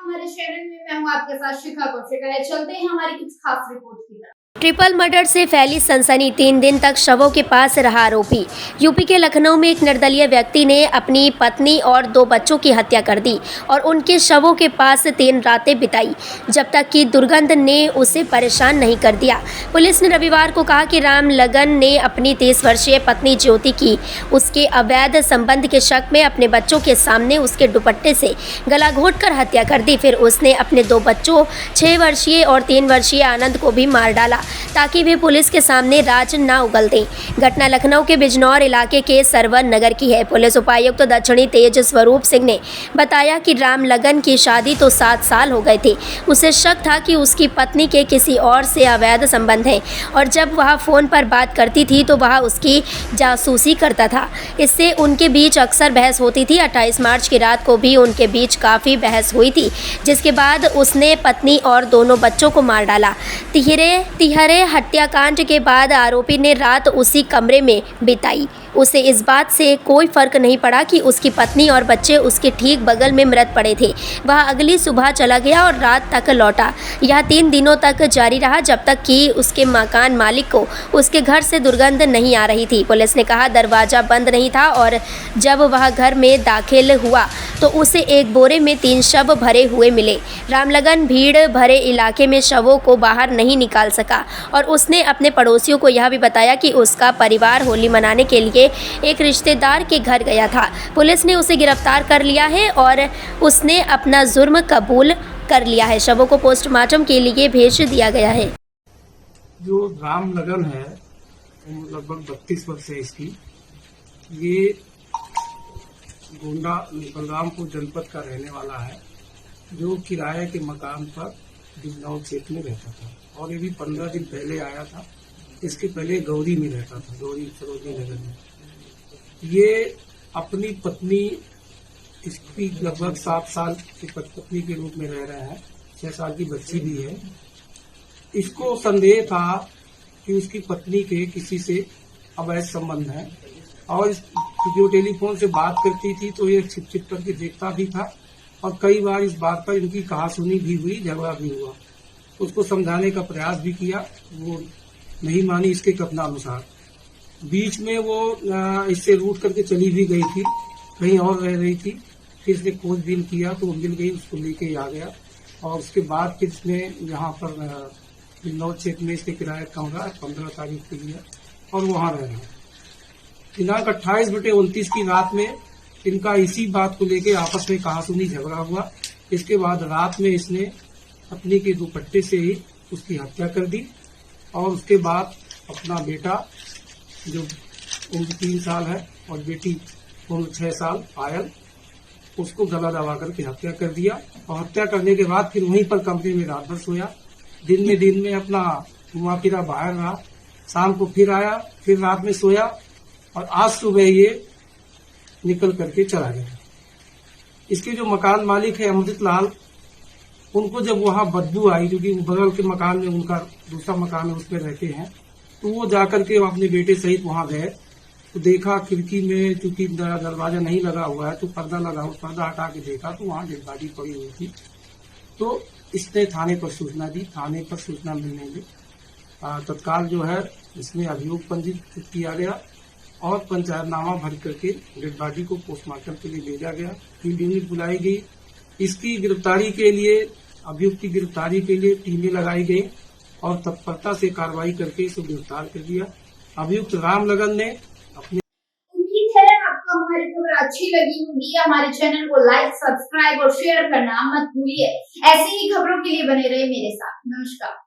हमारे चैनल में मैं हूं आपके साथ शिखा कौशिक। चलते हैं हमारी कुछ खास रिपोर्ट की तरफ। ट्रिपल मर्डर से फैली सनसनी, 3 दिन तक शवों के पास रहा आरोपी। यूपी के लखनऊ में एक निर्दलीय व्यक्ति ने अपनी पत्नी और 2 बच्चों की हत्या कर दी और उनके शवों के पास 3 रातें बिताई, जब तक कि दुर्गंध ने उसे परेशान नहीं कर दिया। पुलिस ने रविवार को कहा कि राम लगन ने अपनी 30 वर्षीय पत्नी ज्योति की उसके अवैध संबंध के शक में अपने बच्चों के सामने उसके दुपट्टे से गला घोंटकर हत्या कर दी। फिर उसने अपने 2 बच्चों 6 वर्षीय और 3 वर्षीय आनंद को भी मार डाला ताकि वे पुलिस के सामने राज न उगल दें। घटना लखनऊ के बिजनौर इलाके के सरवर नगर की है। पुलिस उपायुक्त दक्षिणी तेज स्वरूप सिंह ने बताया कि राम लगन की शादी तो 7 साल हो गए थे। उसे शक था कि उसकी पत्नी के किसी और से अवैध संबंध हैं और जब वह फ़ोन पर बात करती थी तो वह उसकी जासूसी करता था। इससे उनके बीच अक्सर बहस होती थी। 28 मार्च की रात को भी उनके बीच काफ़ी बहस हुई थी, जिसके बाद उसने पत्नी और दोनों बच्चों को मार डाला। तिहरे हत्याकांड के बाद आरोपी ने रात उसी कमरे में बिताई। उसे इस बात से कोई फर्क नहीं पड़ा कि उसकी पत्नी और बच्चे उसके ठीक बगल में मृत पड़े थे। वह अगली सुबह चला गया और रात तक लौटा। यह 3 दिनों तक जारी रहा, जब तक कि उसके मकान मालिक को उसके घर से दुर्गंध नहीं आ रही थी। पुलिस ने कहा दरवाज़ा बंद नहीं था और जब वह घर में दाखिल हुआ तो उसे एक बोरे में 3 शव भरे हुए मिले। रामलगन भीड़ भरे इलाके में शवों को बाहर नहीं निकाल सका और उसने अपने पड़ोसियों को यह भी बताया कि उसका परिवार होली मनाने के लिए एक रिश्तेदार के घर गया था। पुलिस ने उसे गिरफ्तार कर लिया है और उसने अपना जुर्म कबूल कर लिया है। शवों को पोस्टमार्टम के लिए भेज दिया गया है। जो राम लगन है लगभग 32 वर्ष है इसकी। ये गोंडा बलरामपुर जनपद का रहने वाला है, जो किराए के मकान पर बिजनौर क्षेत्र में रहता था और ये भी 15 दिन पहले आया था। इसके पहले गौरी में रहता था, गौरी सरोजनी नगर में। ये अपनी पत्नी, इसकी लगभग 7 साल की पत्नी के रूप में रह रहे हैं, 6 साल की बच्ची भी है। इसको संदेह था कि उसकी पत्नी के किसी से अवैध संबंध है और जो टेलीफोन से बात करती थी तो ये छिप छिप करके देखता भी था और कई बार इस बात पर इनकी कहासुनी भी हुई, झगड़ा भी हुआ। उसको समझाने का प्रयास भी किया, वो नहीं मानी इसके कथनानुसार। बीच में वो इससे रूठ करके चली भी गई थी, कहीं और रह रही थी। फिर इसने खोजबीन किया तो मिल गई, उसको लेके आ गया और उसके बाद फिर इसने यहाँ पर बिजनौर क्षेत्र में इसके किराए कमरा 15 तारीख के लिए और वहाँ रह रहे। दिनांक 28/29 की रात में इनका इसी बात को लेके आपस में कहासुनी झगड़ा हुआ। इसके बाद रात में इसने पत्नी के दुपट्टे से ही उसकी हत्या कर दी और उसके बाद अपना बेटा जो उम्र 3 साल है और बेटी उम्र 6 साल पायल, उसको गला दबा करके हत्या कर दिया और हत्या करने के बाद फिर वहीं पर कमरे में रात भर सोया। दिन में अपना घुमा फिरा बाहर रहा, शाम को फिर आया, फिर रात में सोया और आज सुबह ये निकल करके चला गया। इसके जो मकान मालिक है अमृत लाल, उनको जब वहां बदबू आई, क्योंकि बगल के मकान में उनका दूसरा मकान है, उसमें रहते हैं, तो वो जाकर के अपने बेटे सहित वहां गए तो देखा खिड़की में, चूंकि दरवाजा नहीं लगा हुआ है तो पर्दा लगा हुआ, पर्दा हटा के देखा तो वहां डेड बॉडी पड़ी हुई थी। तो इसने थाने पर सूचना दी। थाने पर सूचना मिलने में तत्काल जो है इसमें अभियोग पंजीकृत किया गया और पंचायतनामा भर करके डेड बॉडी को पोस्टमार्टम के लिए भेजा गया। फील्ड यूनिट बुलाई गई। इसकी गिरफ्तारी के लिए, अभियुक्त की गिरफ्तारी के लिए टीमें लगाई गई और तत्परता से कार्रवाई करके इसे गिरफ्तार कर दिया। अभियुक्त राम लगन ने अपने उम्मीद है आपको हमारी खबर अच्छी लगी होगी। हमारे चैनल को लाइक, सब्सक्राइब और शेयर करना मत भूलिए। ऐसी ही खबरों के लिए बने रहे मेरे साथ। नमस्कार।